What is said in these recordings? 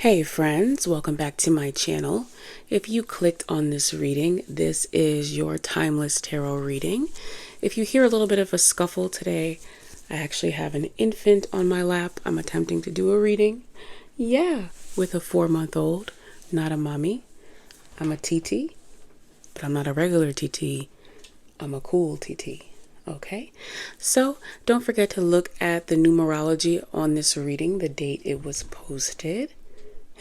Hey friends, welcome back to my channel. If you clicked on this reading, this is your timeless tarot reading. If you hear a little bit of a scuffle today, I actually have an infant on my lap. I'm attempting to do a reading. Yeah, with a 4-month-old, not a mommy. I'm a TT, but I'm not a regular TT. I'm a cool TT. Okay, so don't forget to look at the numerology on this reading, the date it was posted.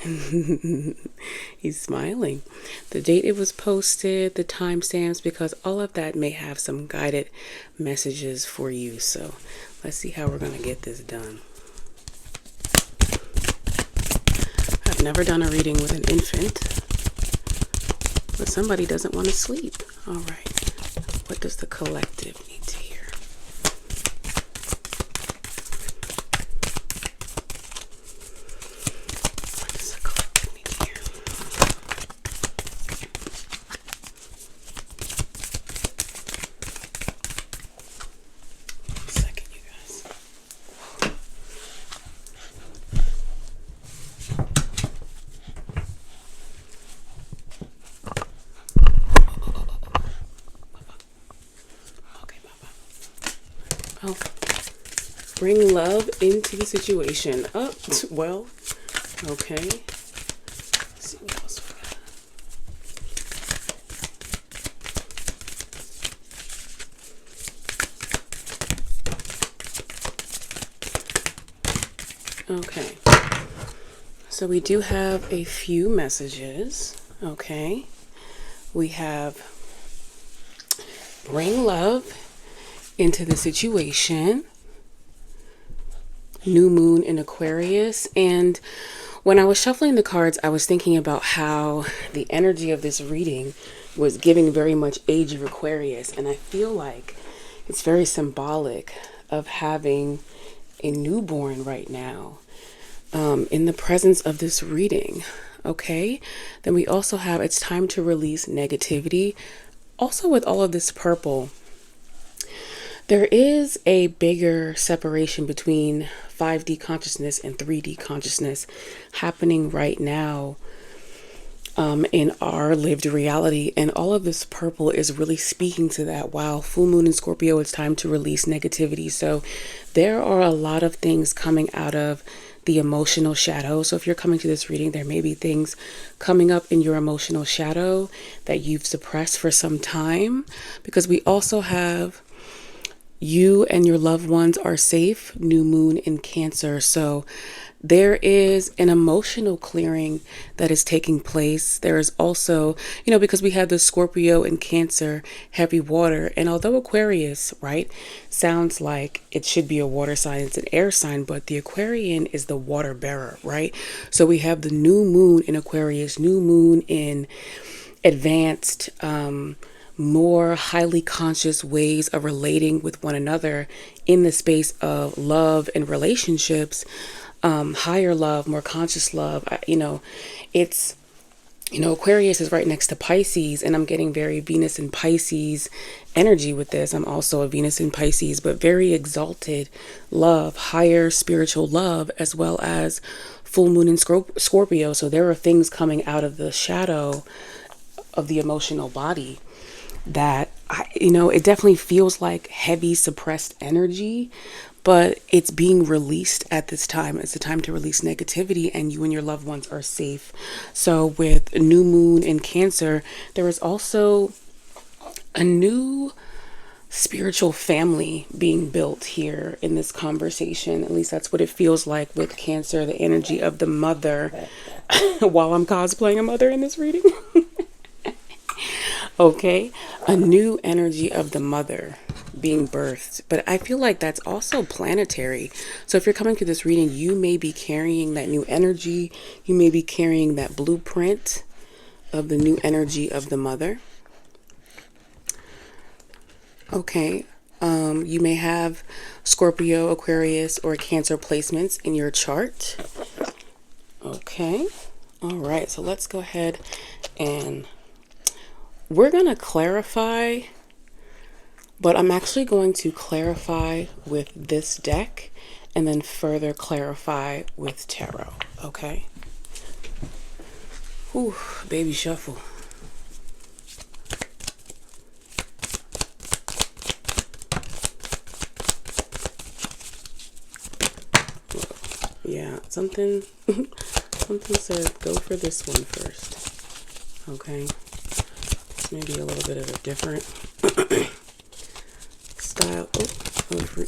He's smiling. The date it was posted, the timestamps, because all of that may have some guided messages for you. So let's see how we're going to get this done. I've never done a reading with an infant, but somebody doesn't want to sleep. All right. What does the collective need to hear? Oh, bring love into the situation. Oh, well, okay. Let's see what else we got. Okay. So we do have a few messages. Okay. We have bring love into the situation, new moon in Aquarius. And when I was shuffling the cards, I was thinking about how the energy of this reading was giving very much age of Aquarius, and I feel like it's very symbolic of having a newborn right now in the presence of this reading. Okay, then we also have it's time to release negativity. Also, with all of this purple, there is a bigger separation between 5D consciousness and 3D consciousness happening right now in our lived reality. And all of this purple is really speaking to that. While full moon in Scorpio, it's time to release negativity. So there are a lot of things coming out of the emotional shadow. So if you're coming to this reading, there may be things coming up in your emotional shadow that you've suppressed for some time, because we also have you and your loved ones are safe, new moon in Cancer. So there is an emotional clearing that is taking place. There is also, because we have the Scorpio and Cancer heavy water. And although Aquarius, right, sounds like it should be a water sign, it's an air sign, but the Aquarian is the water bearer, right? So we have the new moon in Aquarius, new moon in advanced, more highly conscious ways of relating with one another in the space of love and relationships, higher love, more conscious love. It's, Aquarius is right next to Pisces, and I'm getting very Venus and Pisces energy with this. I'm also a Venus in Pisces, but very exalted love, higher spiritual love, as well as full moon in Scorpio. So there are things coming out of the shadow of the emotional body that it definitely feels like heavy suppressed energy, but it's being released at this time. It's the time to release negativity, and you and your loved ones are safe. So with new moon in Cancer, there is also a new spiritual family being built here in this conversation. At least that's what it feels like with Cancer, the energy of the mother. While I'm cosplaying a mother in this reading. Okay, a new energy of the mother being birthed. But I feel like that's also planetary. So if you're coming to this reading, you may be carrying that new energy. You may be carrying that blueprint of the new energy of the mother. Okay, you may have Scorpio, Aquarius, or Cancer placements in your chart. Okay, all right, so let's go ahead and we're going to clarify, but I'm actually going to clarify with this deck and then further clarify with tarot, okay? Whew, baby shuffle. Yeah, something something said go for this one first. Okay. It's maybe a little bit of a different style. Okay.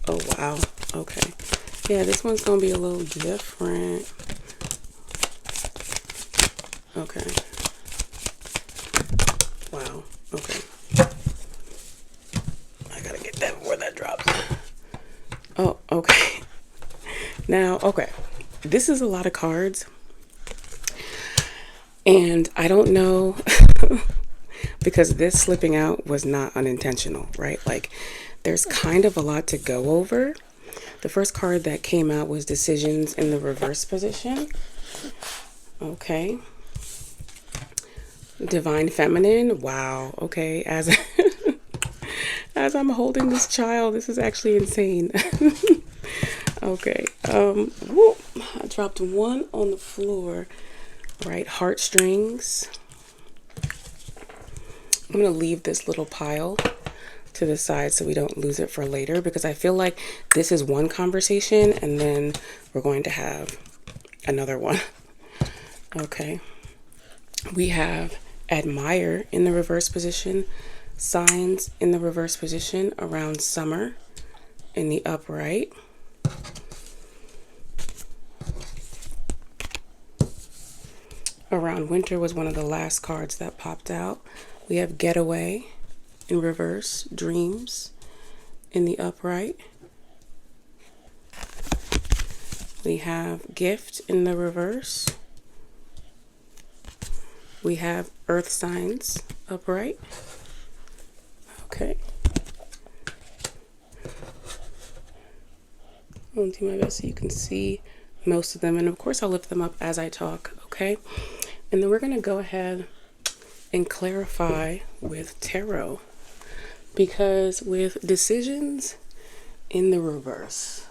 Oh wow. Okay. Yeah, this one's gonna be a little different. Okay. Wow. Okay. I gotta get that before that drops. Oh, okay. Now, okay. This is a lot of cards. And I don't know because this slipping out was not unintentional, right? Like there's kind of a lot to go over. The first card that came out was decisions in the reverse position. Okay. Divine feminine. Wow. Okay. As as I'm holding this child, this is actually insane. Okay. Whoop. I dropped one on the floor. Right, heartstrings. I'm going to leave this little pile to the side so we don't lose it for later, because I feel like this is one conversation and then we're going to have another one. Okay. We have admire in the reverse position, signs in the reverse position around summer in the upright. Around winter was one of the last cards that popped out. We have getaway in reverse, dreams in the upright. We have gift in the reverse. We have earth signs upright. Okay. I'll do my best so you can see most of them. And of course, I'll lift them up as I talk. Okay. And then we're going to go ahead and clarify with tarot, because with decisions in the reverse,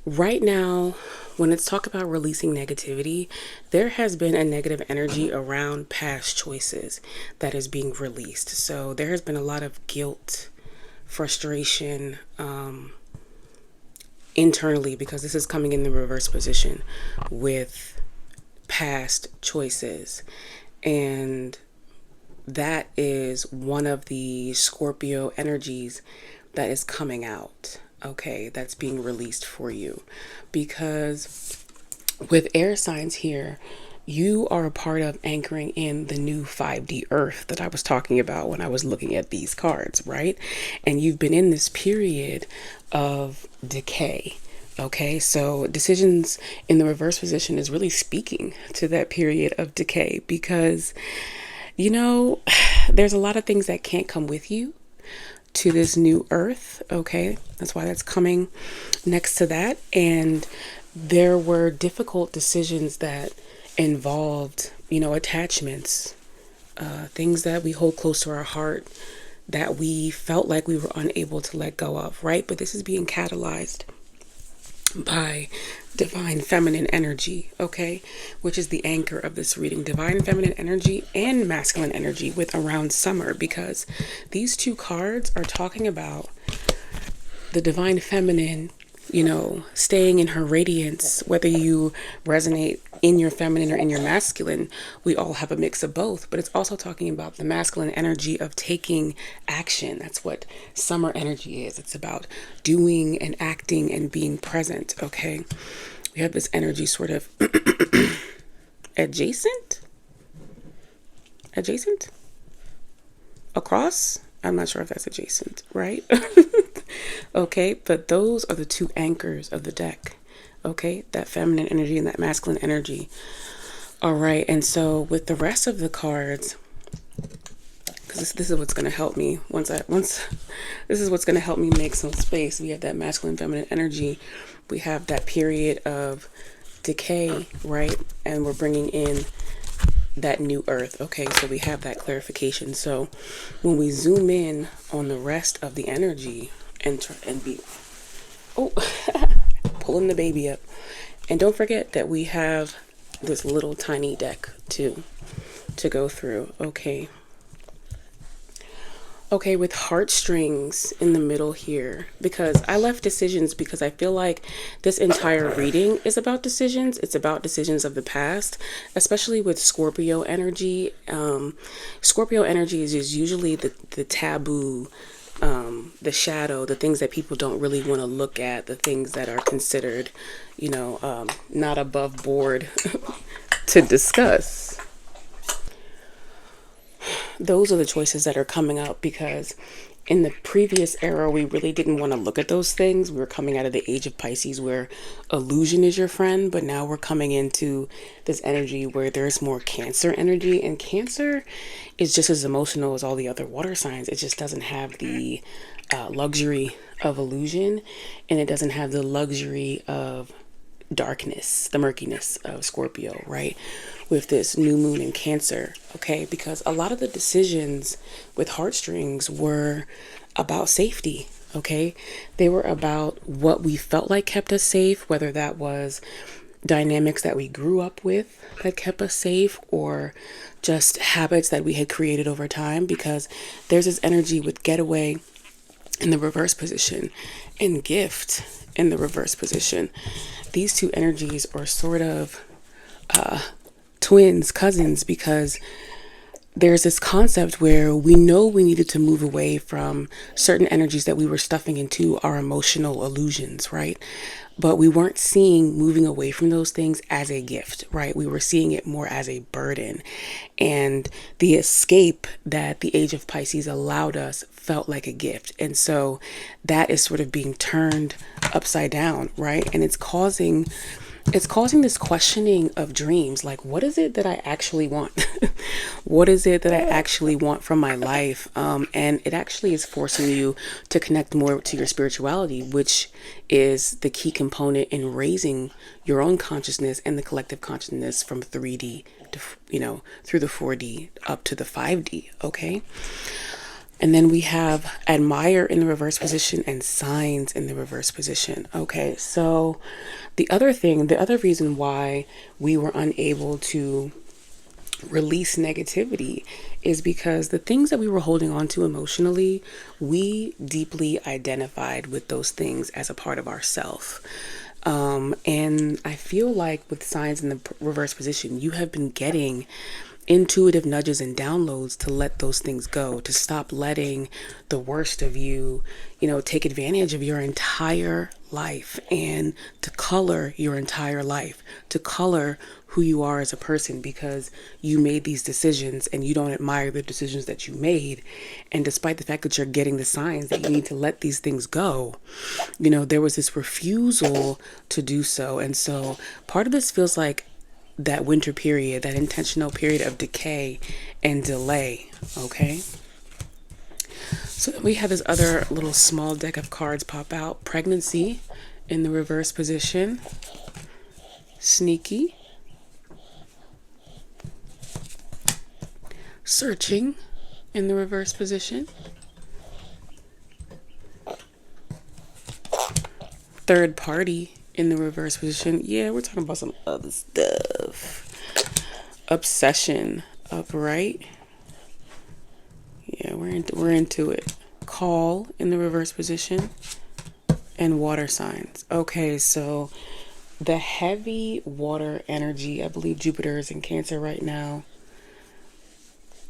right now, when it's talk about releasing negativity, there has been a negative energy around past choices that is being released. So there has been a lot of guilt, frustration, internally, because this is coming in the reverse position with past choices. And that is one of the Scorpio energies that is coming out. Okay, that's being released for you, because with air signs here, you are a part of anchoring in the new 5D earth that I was talking about when I was looking at these cards, right? And you've been in this period of decay. Okay, so decisions in the reverse position is really speaking to that period of decay, because, you know, there's a lot of things that can't come with you to this new earth. Okay, that's why that's coming next to that. And there were difficult decisions that involved, you know, attachments, things that we hold close to our heart that we felt like we were unable to let go of, right? But this is being catalyzed by divine feminine energy, okay, which is the anchor of this reading. Divine feminine energy and masculine energy with around summer, because these two cards are talking about the divine feminine, you know, staying in her radiance. Whether you resonate in your feminine or in your masculine, we all have a mix of both. But it's also talking about the masculine energy of taking action. That's what summer energy is. It's about doing and acting and being present. Okay, we have this energy sort of adjacent across. I'm not sure if that's adjacent, right? Okay, but those are the two anchors of the deck. Okay, that feminine energy and that masculine energy. All right, and so with the rest of the cards, because this is what's going to help me this is what's going to help me make some space. We have that masculine feminine energy. We have that period of decay, right? And we're bringing in that new earth. Okay, so we have that clarification. So when we zoom in on the rest of the energy and be pulling the baby up, and don't forget that we have this little tiny deck to go through. Okay. Okay, with heartstrings in the middle here, because I left decisions because I feel like this entire reading is about decisions. It's about decisions of the past, especially with Scorpio energy. Scorpio energy is usually the taboo, the shadow, the things that people don't really want to look at, the things that are considered, not above board to discuss. Those are the choices that are coming up because in the previous era, we really didn't want to look at those things. We were coming out of the age of Pisces where illusion is your friend, but now we're coming into this energy where there's more Cancer energy, and Cancer is just as emotional as all the other water signs. It just doesn't have the luxury of illusion, and it doesn't have the luxury of darkness, the murkiness of Scorpio, right? With this new moon in Cancer, okay? Because a lot of the decisions with heartstrings were about safety, okay? They were about what we felt like kept us safe, whether that was dynamics that we grew up with that kept us safe, or just habits that we had created over time, because there's this energy with getaway in the reverse position and gift in the reverse position. These two energies are sort of twins, cousins, because there's this concept where we know we needed to move away from certain energies that we were stuffing into our emotional illusions, right? But we weren't seeing moving away from those things as a gift, right? We were seeing it more as a burden. And the escape that the age of Pisces allowed us felt like a gift. And so that is sort of being turned upside down, right? And it's causing this questioning of dreams. Like, what is it that I actually want? What is it that I actually want from my life? And it actually is forcing you to connect more to your spirituality, which is the key component in raising your own consciousness and the collective consciousness from 3D to, through the 4D up to the 5D. Okay. And then we have admire in the reverse position and signs in the reverse position. Okay, so the other reason why we were unable to release negativity is because the things that we were holding on to emotionally, we deeply identified with those things as a part of ourself. And I feel like with signs in the reverse position, you have been getting intuitive nudges and downloads to let those things go, to stop letting the worst of you, take advantage of your entire life, and to color your entire life, to color who you are as a person, because you made these decisions and you don't admire the decisions that you made. And despite the fact that you're getting the signs that you need to let these things go, there was this refusal to do so. And so part of this feels like that winter period, that intentional period of decay and delay, okay? So we have this other little small deck of cards pop out. Pregnancy in the reverse position. Sneaky. Searching in the reverse position. Third party in the reverse position. Yeah, we're talking about some other stuff. Obsession upright. Yeah, we're into it. Call in the reverse position. And water signs. Okay, so the heavy water energy, I believe Jupiter is in Cancer right now,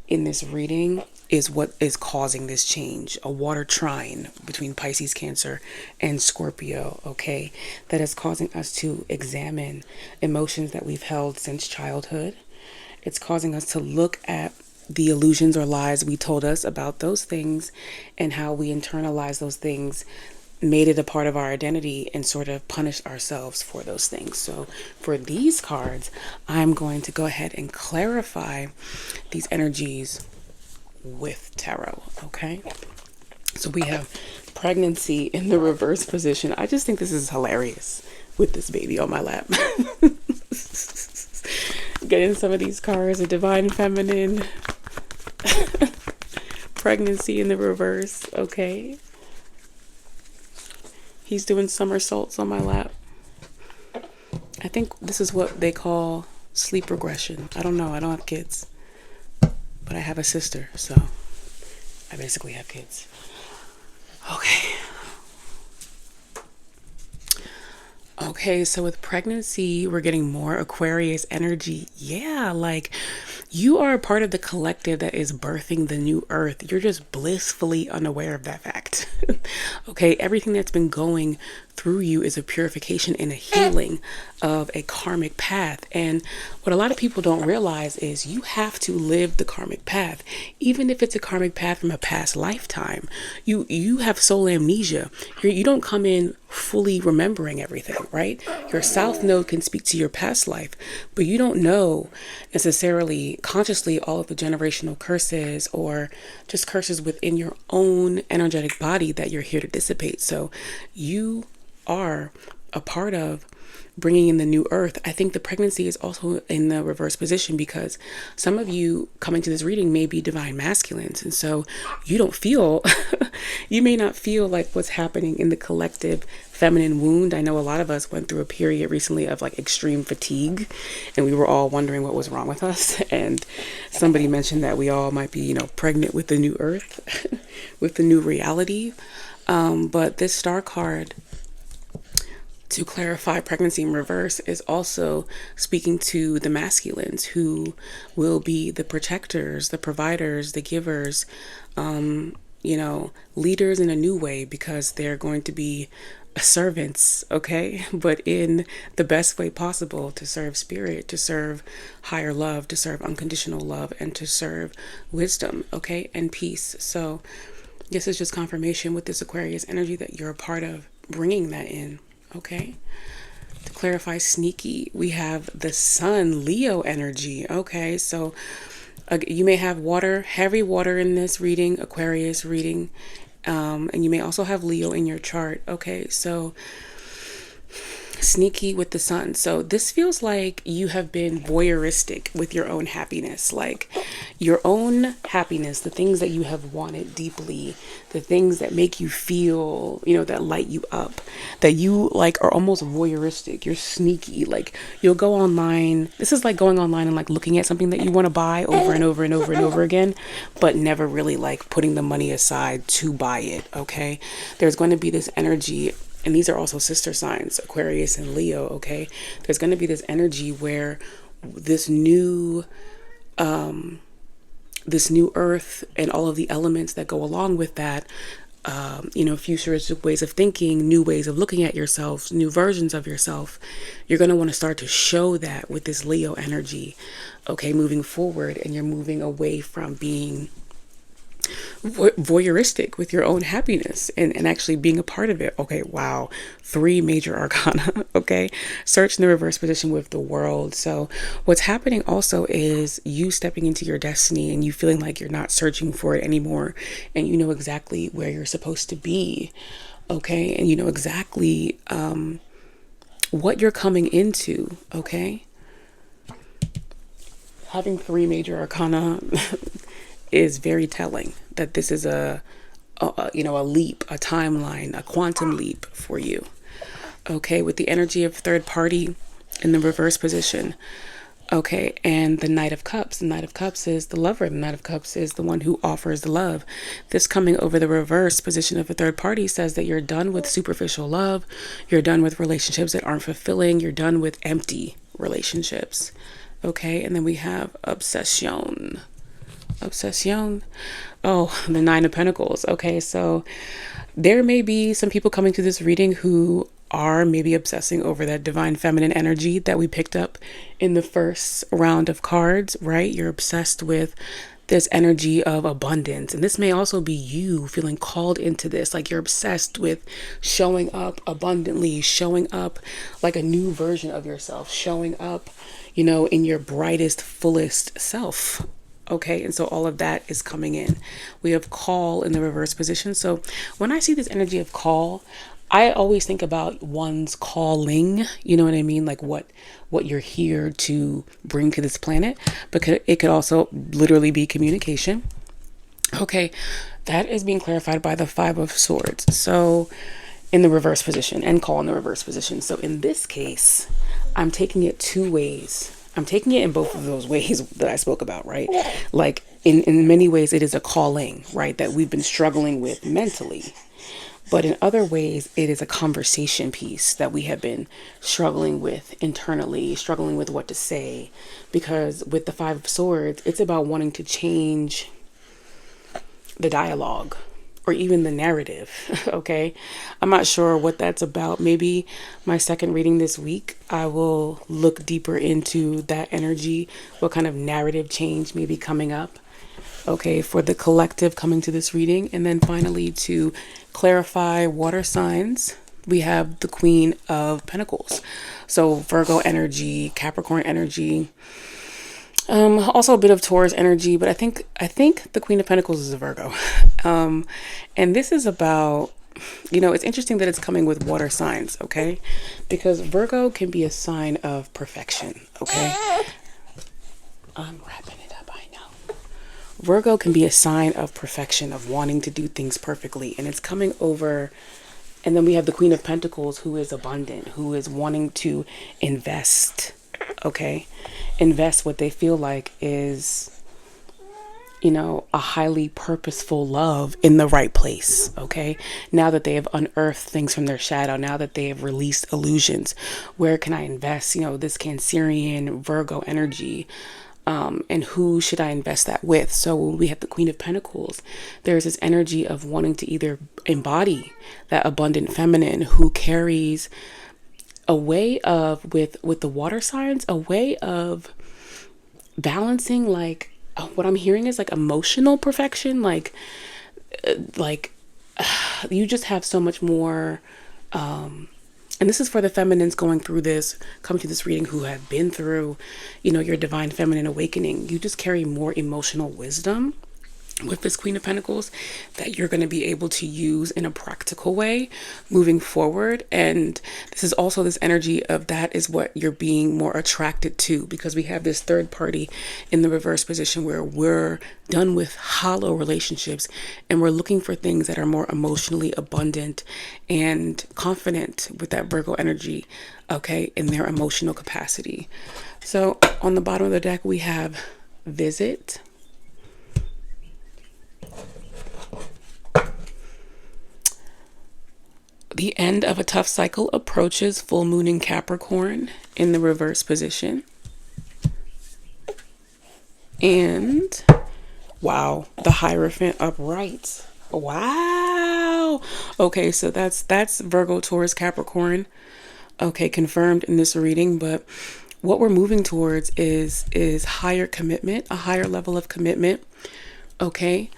in this reading is what is causing this change. A water trine between Pisces, Cancer, and Scorpio, okay? That is causing us to examine emotions that we've held since childhood. It's causing us to look at the illusions or lies we told us about those things and how we internalize those things, made it a part of our identity, and sort of punished ourselves for those things. So for these cards, I'm going to go ahead and clarify these energies with tarot, okay? So we have pregnancy in the reverse position. I just think this is hilarious with this baby on my lap. Getting some of these cards, a divine feminine, pregnancy in the reverse, okay? He's doing somersaults on my lap. I think this is what they call sleep regression. I don't know. I don't have kids, but I have a sister, so I basically have kids. Okay. Okay, so with pregnancy, we're getting more Aquarius energy. Yeah, like you are a part of the collective that is birthing the new earth. You're just blissfully unaware of that fact. Okay, everything that's been going through you is a purification and a healing of a karmic path. And what a lot of people don't realize is you have to live the karmic path, even if it's a karmic path from a past lifetime. You have soul amnesia. You don't come in fully remembering everything, right? Your south node can speak to your past life, but you don't know necessarily consciously all of the generational curses or just curses within your own energetic body that you're here to dissipate. So you are a part of bringing in the new earth. I think the pregnancy is also in the reverse position because some of you coming to this reading may be divine masculines. And so you don't feel, you may not feel like what's happening in the collective feminine wound. I know a lot of us went through a period recently of like extreme fatigue and we were all wondering what was wrong with us. And somebody mentioned that we all might be, pregnant with the new earth, with the new reality. But this star card, to clarify pregnancy in reverse, is also speaking to the masculines who will be the protectors, the providers, the givers, leaders in a new way because they're going to be servants, okay? But in the best way possible to serve spirit, to serve higher love, to serve unconditional love, and to serve wisdom, okay? And peace. So this is just confirmation with this Aquarius energy that you're a part of bringing that in. Okay, to clarify sneaky, we have the sun, Leo energy. Okay, so you may have heavy water in this reading, Aquarius reading, and you may also have Leo in your chart. Okay, so sneaky with the sun. So this feels like you have been voyeuristic with your own happiness, like your own happiness, the things that you have wanted deeply, the things that make you feel, that light you up, that you like are almost voyeuristic. You're sneaky. Like you'll go online. This is like going online and like looking at something that you want to buy over and over and over and over again, but never really like putting the money aside to buy it. Okay. There's going to be this energy. And these are also sister signs, Aquarius and Leo, okay? There's going to be this energy where this new earth and all of the elements that go along with that, futuristic ways of thinking, new ways of looking at yourself, new versions of yourself, you're going to want to start to show that with this Leo energy, okay, moving forward. And you're moving away from being voyeuristic with your own happiness and actually being a part of it. Okay, wow. 3 major arcana. Okay, search in the reverse position with the world. So what's happening also is you stepping into your destiny and you feeling like you're not searching for it anymore, and you know exactly where you're supposed to be. Okay, and you know exactly what you're coming into. Okay, having 3 major arcana is very telling that this is a leap, a timeline, a quantum leap for you. Okay, with the energy of third party in the reverse position. Okay, and the Knight of Cups. The Knight of Cups is the lover. The Knight of Cups is the one who offers the love. This coming over the reverse position of a third party says that you're done with superficial love. You're done with relationships that aren't fulfilling. You're done with empty relationships. Okay, and then we have obsession. Oh, the 9 of Pentacles. Okay, so there may be some people coming to this reading who are maybe obsessing over that divine feminine energy that we picked up in the first round of cards, right? You're obsessed with this energy of abundance. And this may also be you feeling called into this, like you're obsessed with showing up abundantly, showing up like a new version of yourself, showing up, in your brightest, fullest self. Okay, and so all of that is coming in. We have call in the reverse position. So when I see this energy of call, I always think about one's calling, you know what I mean? Like what you're here to bring to this planet. But it could also literally be communication. Okay, that is being clarified by the 5 of Swords. So in the reverse position, and call in the reverse position. So in this case, I'm taking it 2 ways. I'm taking it in both of those ways that I spoke about, right? Like in many ways, it is a calling, right? That we've been struggling with mentally. But in other ways, it is a conversation piece that we have been struggling with internally, struggling with what to say. Because with the Five of Swords, it's about wanting to change the dialogue or even the narrative. Okay. I'm not sure what that's about. Maybe my second reading this week, I will look deeper into that energy, what kind of narrative change may be coming up. Okay, for the collective coming to this reading. And then finally, to clarify water signs, we have the Queen of Pentacles. So Virgo energy, Capricorn energy, also a bit of Taurus energy, but I think the Queen of Pentacles is a Virgo. And this is about, it's interesting that it's coming with water signs, okay? Because Virgo can be a sign of perfection, okay? I'm wrapping it up, I know. Virgo can be a sign of perfection, of wanting to do things perfectly, and it's coming over. And then we have the Queen of Pentacles, who is abundant, who is wanting to invest, okay? Invest what they feel like is, a highly purposeful love in the right place, okay? Now that they have unearthed things from their shadow, now that they have released illusions, where can I invest, this Cancerian Virgo energy? And who should I invest that with? So when we have the Queen of Pentacles, there's this energy of wanting to either embody that abundant feminine who carries a way of, with the water signs, a way of balancing, like, what I'm hearing is like emotional perfection. Like you just have so much more, and this is for the feminines coming to this reading who have been through, your divine feminine awakening. You just carry more emotional wisdom with this Queen of Pentacles that you're going to be able to use in a practical way moving forward. And this is also this energy of that is what you're being more attracted to, because we have this third party in the reverse position where we're done with hollow relationships and we're looking for things that are more emotionally abundant and confident with that Virgo energy, okay, in their emotional capacity. So on the bottom of the deck, we have visit, the end of a tough cycle approaches, full moon in Capricorn in the reverse position. And wow, the Hierophant upright. Wow. Okay, so that's Virgo, Taurus, Capricorn. Okay, confirmed in this reading, but what we're moving towards is higher commitment, a higher level of commitment. Okay.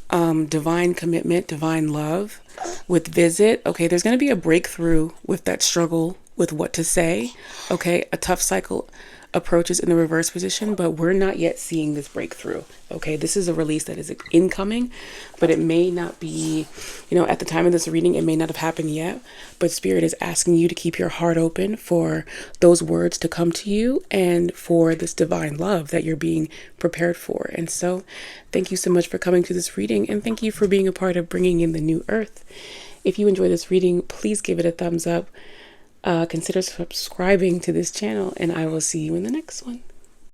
Divine commitment, divine love. With visit, okay, there's going to be a breakthrough with that struggle with what to say. Okay, a tough cycle approaches in the reverse position, but we're not yet seeing this breakthrough. Okay, this is a release that is incoming, but it may not be, at the time of this reading, it may not have happened yet, but Spirit is asking you to keep your heart open for those words to come to you and for this divine love that you're being prepared for. And so thank you so much for coming to this reading, and thank you for being a part of bringing in the new earth. If you enjoy this reading, please give it a thumbs up. Consider subscribing to this channel, and I will see you in the next one.